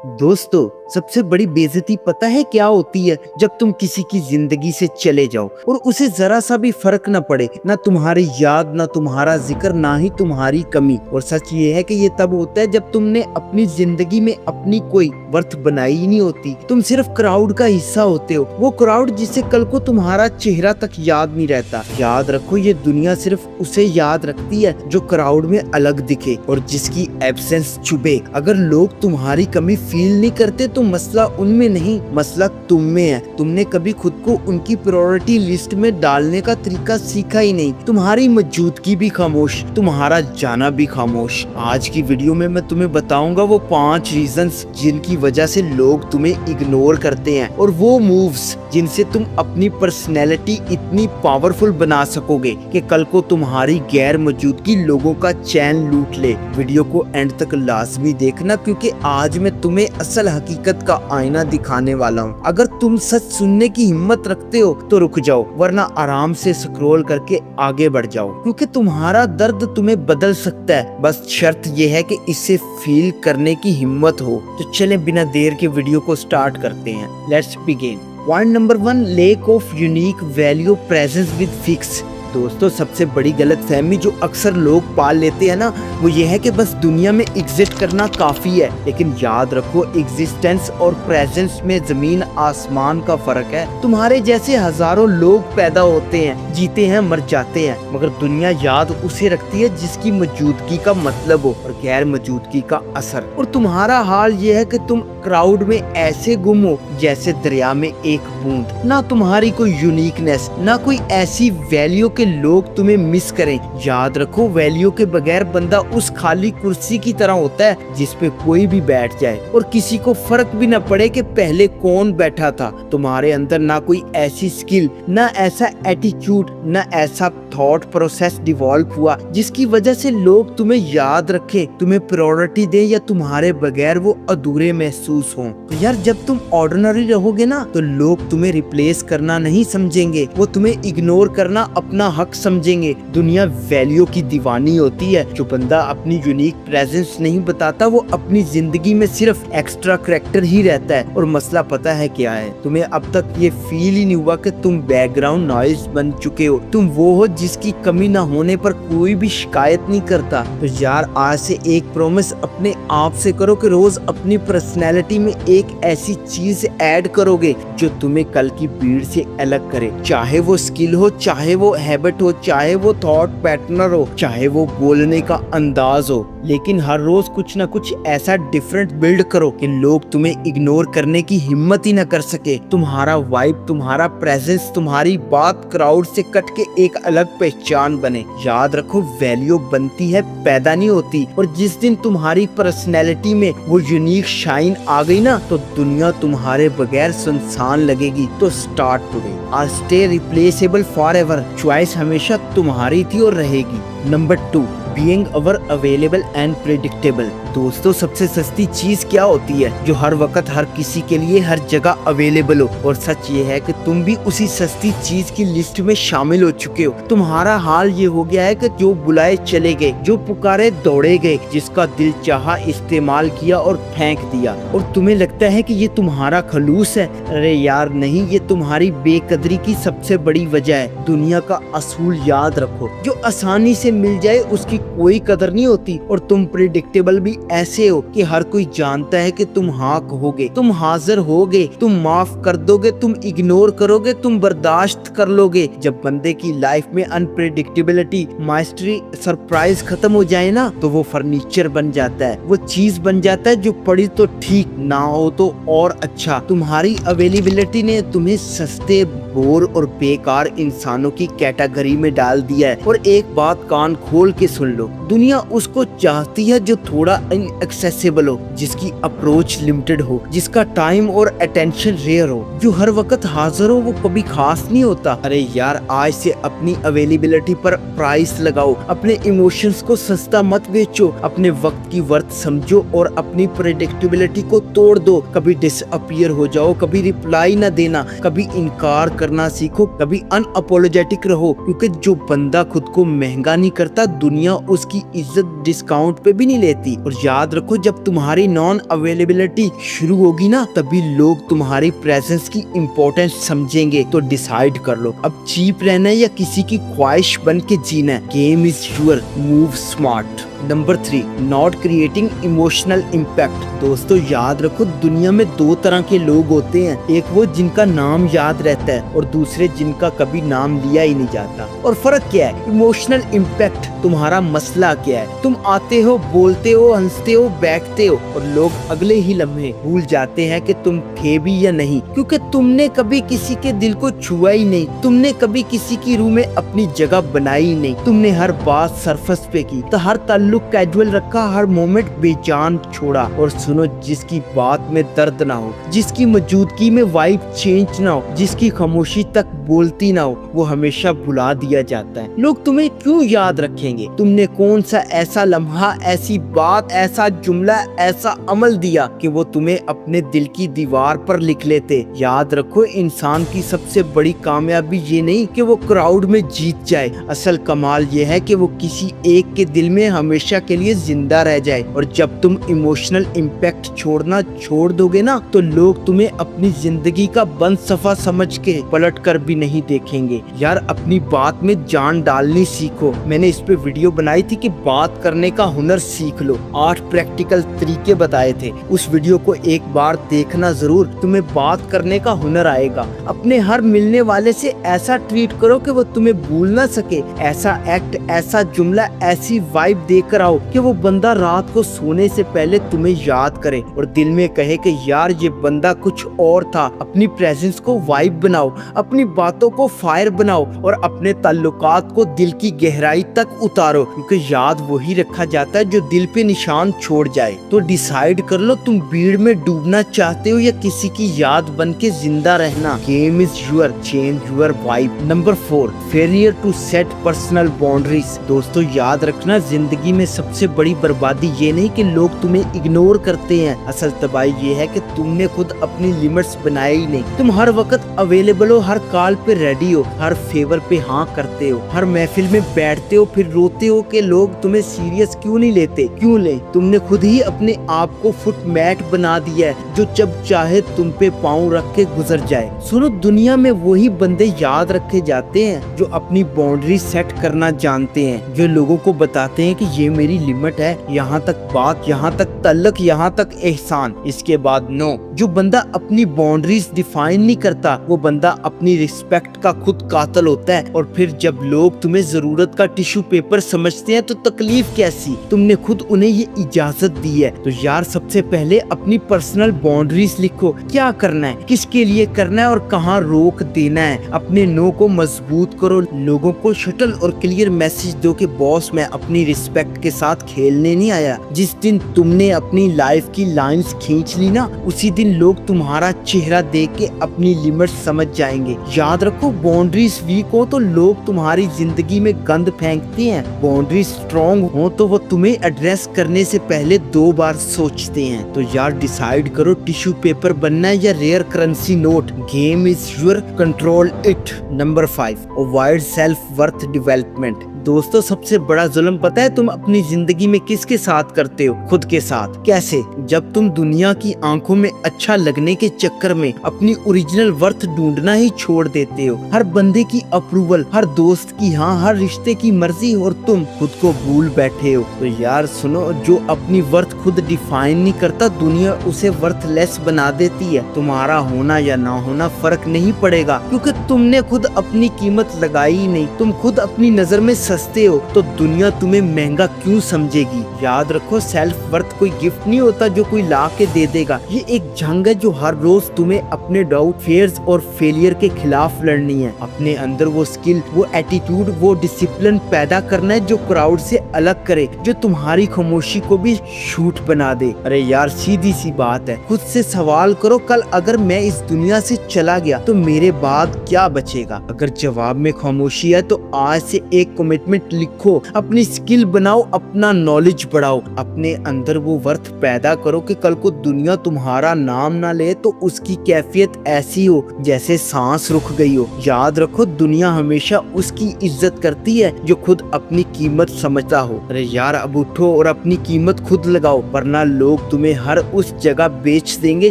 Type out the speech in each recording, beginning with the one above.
दोस्तों, सबसे बड़ी बेइज्जती पता है क्या होती है? जब तुम किसी की जिंदगी से चले जाओ और उसे जरा सा भी फर्क ना पड़े, ना तुम्हारी याद, ना तुम्हारा जिक्र, ना ही तुम्हारी कमी। और सच ये है कि ये तब होता है जब तुमने अपनी जिंदगी में अपनी कोई वर्थ बनाई ही नहीं होती। तुम सिर्फ क्राउड का हिस्सा होते हो, वो क्राउड जिसे कल को तुम्हारा चेहरा तक याद नहीं रहता। याद रखो, ये दुनिया सिर्फ उसे याद रखती है जो क्राउड में अलग दिखे और जिसकी एब्सेंस चुभे। अगर लोग तुम्हारी कमी फील नहीं करते तो मसला उनमें नहीं, मसला तुम में है। तुमने कभी खुद को उनकी प्रायोरिटी लिस्ट में डालने का तरीका सीखा ही नहीं। तुम्हारी मौजूदगी भी खामोश, तुम्हारा जाना भी खामोश। आज की वीडियो में मैं तुम्हें बताऊंगा वो 5 रीजंस जिनकी वजह से लोग तुम्हें इग्नोर करते हैं, और वो मूव्स जिनसे तुम अपनी पर्सनैलिटी इतनी पावरफुल बना सकोगे कि कल को तुम्हारी गैर मौजूदगी लोगों का चैन लूट ले। वीडियो को एंड तक लाजमी देखना, क्योंकि आज मैं तुम्हें असल हकीकत का आईना दिखाने वाला हूँ। अगर तुम सच सुनने की हिम्मत रखते हो तो रुक जाओ, वरना आराम से स्क्रॉल करके आगे बढ़ जाओ, क्योंकि तुम्हारा दर्द तुम्हें बदल सकता है। बस शर्त यह है कि इसे फील करने की हिम्मत हो। तो चले बिना देर के वीडियो को स्टार्ट करते हैं। Let's begin. Point number 1, lack of unique value presence with fix. दोस्तों, सबसे बड़ी गलतफहमी जो अक्सर लोग पाल लेते हैं ना, वो ये है कि बस दुनिया में एग्जिस्ट करना काफी है। लेकिन याद रखो, एग्जिस्टेंस और प्रेजेंस में जमीन आसमान का फर्क है। तुम्हारे जैसे हजारों लोग पैदा होते हैं, जीते हैं, मर जाते हैं, मगर दुनिया याद उसे रखती है जिसकी मौजूदगी का मतलब हो और गैर मौजूदगी का असर। और तुम्हारा हाल ये है कि तुम क्राउड में ऐसे गुम हो जैसे दरिया में एक बूंद। ना तुम्हारी कोई यूनिकनेस, ना कोई ऐसी वैल्यू के लोग तुम्हें मिस करें। याद रखो, वैल्यू के बगैर बंदा उस खाली कुर्सी की तरह होता है जिस पे कोई भी बैठ जाए और किसी को फर्क भी न पड़े कि पहले कौन बैठा था। तुम्हारे अंदर ना कोई ऐसी स्किल, ना ऐसा एटीट्यूड, ना ऐसा थॉट प्रोसेस डिवॉल्व हुआ जिसकी वजह से लोग तुम्हें याद रखें, तुम्हें प्रायोरिटी दें या तुम्हारे बगैर वो अधूरे महसूस हों। तो यार, जब तुम ऑर्डिनरी रहोगे ना, तो लोग तुम्हें रिप्लेस करना नहीं समझेंगे, वो तुम्हें इग्नोर करना अपना हक समझेंगे। दुनिया वैल्यू की दीवानी होती है। जो बंदा अपनी यूनिक प्रेजेंस नहीं बताता, वो अपनी जिंदगी में सिर्फ एक्स्ट्रा करैक्टर ही रहता है। और मसला पता है क्या है? तुम्हें अब तक ये फील ही नहीं हुआ कि तुम बैकग्राउंड नॉइज बन चुके हो। तुम वो हो जिसकी कमी ना होने पर कोई भी शिकायत नहीं करता। तो यार, आज से एक प्रॉमिस अपने आप से करो कि रोज अपनी पर्सनैलिटी में एक ऐसी चीज ऐड करोगे जो तुम्हें कल की भीड़ से अलग करे। चाहे वो स्किल हो, चाहे वो हैबिट हो, चाहे वो थॉट पैटर्न हो, चाहे वो बोलने का अंदाज हो, लेकिन हर रोज कुछ ना कुछ ऐसा डिफरेंट बिल्ड करो कि लोग तुम्हें इग्नोर करने की हिम्मत ही ना कर सके। तुम्हारा वाइब, तुम्हारा प्रेजेंस, तुम्हारी बात क्राउड से कट के एक अलग पहचान बने। याद रखो, वैल्यू बनती है, पैदा नहीं होती। और जिस दिन तुम्हारी पर्सनैलिटी में वो यूनिक शाइन आ गई ना, तो दुनिया तुम्हारे बगैर सुनसान लगेगी। तो स्टार्ट टुडे और स्टे रिप्लेसेबल फॉरएवर। चॉइस हमेशा तुम्हारी थी और रहेगी। Number 2, being our available and predictable. दोस्तों, सबसे सस्ती चीज क्या होती है? जो हर वक्त हर किसी के लिए हर जगह अवेलेबल हो। और सच ये है कि तुम भी उसी सस्ती चीज की लिस्ट में शामिल हो चुके हो। तुम्हारा हाल ये हो गया है कि जो बुलाए चले गए, जो पुकारे दौड़े गए, जिसका दिल चाहा इस्तेमाल किया और फेंक दिया। और तुम्हें लगता है कि ये तुम्हारा खलूस है। अरे यार नहीं, ये तुम्हारी बेकदरी की सबसे बड़ी वजह है। दुनिया का असूल याद रखो, जो आसानी से मिल जाए उसकी कोई कदर नहीं होती। और तुम प्रेडिक्टेबल भी ऐसे हो कि हर कोई जानता है कि तुम हाँ कहोगे, तुम हाजिर होगे, तुम माफ कर दोगे, तुम इग्नोर करोगे, तुम बर्दाश्त कर लोगे। जब बंदे की लाइफ में अनप्रेडिक्टेबिलिटी, माइस्ट्री, सरप्राइज खत्म हो जाए ना, तो वो फर्नीचर बन जाता है, वो चीज बन जाता है जो पड़ी तो ठीक, ना हो तो और अच्छा। तुम्हारी अवेलेबिलिटी ने तुम्हें सस्ते, बोर और बेकार इंसानों की कैटेगरी में डाल दिया है। और एक बात कान खोल के सुन लो, दुनिया उसको चाहती है जो थोड़ा इनएक्सेसिबल हो, जिसकी अप्रोच लिमिटेड हो, जिसका टाइम और अटेंशन रेयर हो। जो हर वक्त हाजिर हो वो कभी खास नहीं होता। अरे यार, आज से अपनी अवेलेबिलिटी पर प्राइस लगाओ, अपने इमोशंस को सस्ता मत बेचो, अपने वक्त की वर्थ समझो और अपनी प्रेडिक्टेबिलिटी को तोड़ दो। कभी डिसअपियर हो जाओ, कभी रिप्लाई न देना, कभी इनकार करना सीखो, कभी अनअपोलोजेटिक रहो, क्योंकि जो बंदा खुद को महंगा नहीं करता दुनिया उसकी इज्जत डिस्काउंट पे भी नहीं लेती। और याद रखो जब तुम्हारी नॉन अवेलेबिलिटी शुरू होगी ना तभी लोग तुम्हारी प्रेजेंस की इम्पोर्टेंस समझेंगे। तो डिसाइड कर लो अब चीप रहना है या किसी की ख्वाहिश बन के जीना है। Game is your, move smart. Number 3, not creating emotional impact. दोस्तों याद रखो दुनिया में दो तरह के लोग होते हैं, एक वो जिनका नाम याद रहता है और दूसरे जिनका कभी नाम लिया ही नहीं जाता। और फर्क क्या है? इमोशनल इम्पैक्ट तुम्हारा मसला क्या है? तुम आते हो, बोलते हो, हंसते हो, बैठते हो और लोग अगले ही लम्हे भूल जाते हैं कि तुम थे भी या नहीं, क्योंकि तुमने कभी किसी के दिल को छुआ ही नहीं, तुमने कभी किसी की रूह में अपनी जगह बनाई ही नहीं, तुमने हर बात सरफेस पे की, तो हर ताल्लुक कैजुअल रखा, हर मोमेंट बेजान छोड़ा। और सुनो, जिसकी बात में दर्द ना हो, जिसकी मौजूदगी में वाइब चेंज ना हो, जिसकी खामोशी तक बोलती ना हो, वो हमेशा भुला दिया जाता है। लोग तुम्हें क्यों याद रखेंगे? तुमने कौन सा ऐसा लम्हा, ऐसी बात, ऐसा जुमला, ऐसा अमल दिया कि वो तुम्हें अपने दिल की दीवार पर लिख लेते। याद रखो इंसान की सबसे बड़ी कामयाबी ये नहीं कि वो क्राउड में जीत जाए, असल कमाल ये है कि वो किसी एक के दिल में हमेशा के लिए जिंदा रह जाए। और जब तुम इमोशनल इम्पैक्ट छोड़ना छोड़ दोगे ना तो लोग तुम्हें अपनी जिंदगी का बंद सफा समझ के पलट कर भी नहीं देखेंगे। यार अपनी बात में जान डालनी सीखो। मैंने इस पे वीडियो बनाई थी कि बात करने का हुनर सीख लो, 8 प्रैक्टिकल तरीके बताए थे, उस वीडियो को एक बार देखना जरूर, तुम्हें बात करने का हुनर आएगा। अपने हर मिलने वाले से ऐसा ट्रीट करो कि वो तुम्हें भूल ना सके, ऐसा एक्ट, ऐसा जुमला, ऐसी वाइब देकर आओ कि वो बंदा रात को सोने से पहले तुम्हें याद करे और दिल में कहे कि यार ये बंदा कुछ और था। अपनी प्रेजेंस को वाइब बनाओ, अपनी बातों को फायर बनाओ और अपने ताल्लुकात को दिल की गहराई तक उतारो, क्योंकि याद वही रखा जाता है जो दिल पे निशान छोड़ जाए। तो डिसाइड कर लो तुम भीड़ में डूबना चाहते हो या किसी की याद बन के जिंदा रहना। Game is your, change your vibe. Number 4, failure to set personal boundaries. दोस्तों याद रखना जिंदगी में सबसे बड़ी बर्बादी ये नहीं कि लोग तुम्हें इग्नोर करते हैं, असल तबाही ये है कि तुमने खुद अपनी लिमिट्स बनाए ही नहीं। तुम हर वक्त अवेलेबल हो, हर कॉल पे रेडी हो, हर फेवर पे हाँ करते हो, हर महफिल में बैठते हो फिर रोते हो कि लोग तुम्हें सीरियस क्यों नहीं लेते। क्यों ले? तुमने खुद ही अपने आप को फुट मैट बना दिया है जो जब चाहे तुम पे पाँव रख के गुजर जाए। सुनो, दुनिया में वही बंदे याद रखे जाते हैं जो अपनी बाउंड्री सेट करना जानते हैं, जो लोगों को बताते हैं कि ये मेरी लिमिट है, यहाँ तक बात, यहाँ तक तल्लक, यहाँ तक एहसान, इसके बाद नो। जो बंदा अपनी बाउंड्रीज डिफाइन नहीं करता वो बंदा अपनी रिस्पेक्ट का खुद कातिल होता है। और फिर जब लोग तुम्हें जरूरत का टिश्यू पेपर समझते हैं तो तकलीफ कैसी? तुमने खुद उन्हें ये इजाजत दी है। तो यार सबसे पहले अपनी पर्सनल बाउंड्रीज लिखो, क्या करना है, किसके लिए करना है और कहाँ रोक देना है। अपने नो को मजबूत करो, लोगों को शटल और क्लियर मैसेज दो कि बॉस मैं अपनी रिस्पेक्ट के साथ खेलने नहीं आया। जिस दिन तुमने अपनी लाइफ की लाइंस खींच ली ना उसी दिन लोग तुम्हारा चेहरा देख के अपनी लिमिट समझ जाएंगे। याद रखो बाउंड्रीज वीक हो तो लोग तुम्हारी जिंदगी में गंद फेंकते हैं, बाउंड्रीज स्ट्रॉन्ग हो तो वो तुम्हें एड्रेस करने से पहले 2 बार सोचते हैं। तो यार डिसाइड करो टिश्यू पेपर बनना है या rare currency note. Game is your, control it. Number 5, avoid self worth development. दोस्तों सबसे बड़ा जुल्म पता है तुम अपनी जिंदगी में किसके साथ करते हो? खुद के साथ। कैसे? जब तुम दुनिया की आंखों में अच्छा लगने के चक्कर में अपनी ओरिजिनल वर्थ ढूंढना ही छोड़ देते हो। हर बंदे की अप्रूवल, हर दोस्त की हाँ, हर रिश्ते की मर्जी और तुम खुद को भूल बैठे हो। तो यार सुनो, जो अपनी वर्थ खुद डिफाइन नहीं करता दुनिया उसे वर्थलेस बना देती है। तुम्हारा होना या ना होना फर्क नहीं पड़ेगा क्योंकि तुमने खुद अपनी कीमत लगाई ही नहीं। तुम खुद अपनी नजर में सस्ते हो तो दुनिया तुम्हें महंगा क्यों समझेगी। याद रखो सेल्फ वर्थ कोई गिफ्ट नहीं होता जो कोई ला के दे देगा, ये एक जंग है जो हर रोज तुम्हें अपने डाउट, फेयर्स और फेलियर के खिलाफ लड़नी है। अपने अंदर वो स्किल, वो एटीट्यूड, वो डिसिप्लिन पैदा करना है जो क्राउड से अलग करे, जो तुम्हारी खामोशी को भी शूट बना दे। अरे यार सीधी सी बात है, खुद से सवाल करो कल अगर मैं इस दुनिया से चला गया तो मेरे बाद क्या बचेगा? अगर जवाब में खामोशी है तो आज से एक कमेटी स्टेटमेंट लिखो, अपनी स्किल बनाओ, अपना नॉलेज बढ़ाओ, अपने अंदर वो वर्थ पैदा करो कि कल को दुनिया तुम्हारा नाम ना ले तो उसकी कैफियत ऐसी हो जैसे सांस रुक गई हो। याद रखो, दुनिया हमेशा उसकी इज्जत करती है जो खुद अपनी कीमत समझता हो। अरे यार, अब उठो और अपनी कीमत खुद लगाओ, वरना लोग तुम्हें हर उस जगह बेच देंगे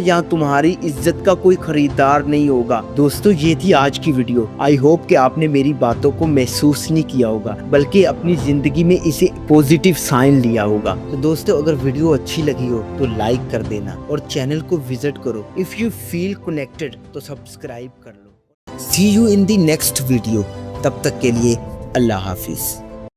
जहाँ तुम्हारी इज्जत का कोई खरीदार नहीं होगा। दोस्तों, ये थी आज की वीडियो। आई होप कि आपने मेरी बातों को महसूस नहीं किया होगा, बल्कि अपनी जिंदगी में इसे पॉजिटिव साइन लिया होगा। तो दोस्तों, अगर वीडियो अच्छी लगी हो तो लाइक कर देना और चैनल को विजिट करो। इफ यू फील कनेक्टेड तो सब्सक्राइब कर लो। See you in the next video. तब तक के लिए अल्लाह हाफिज।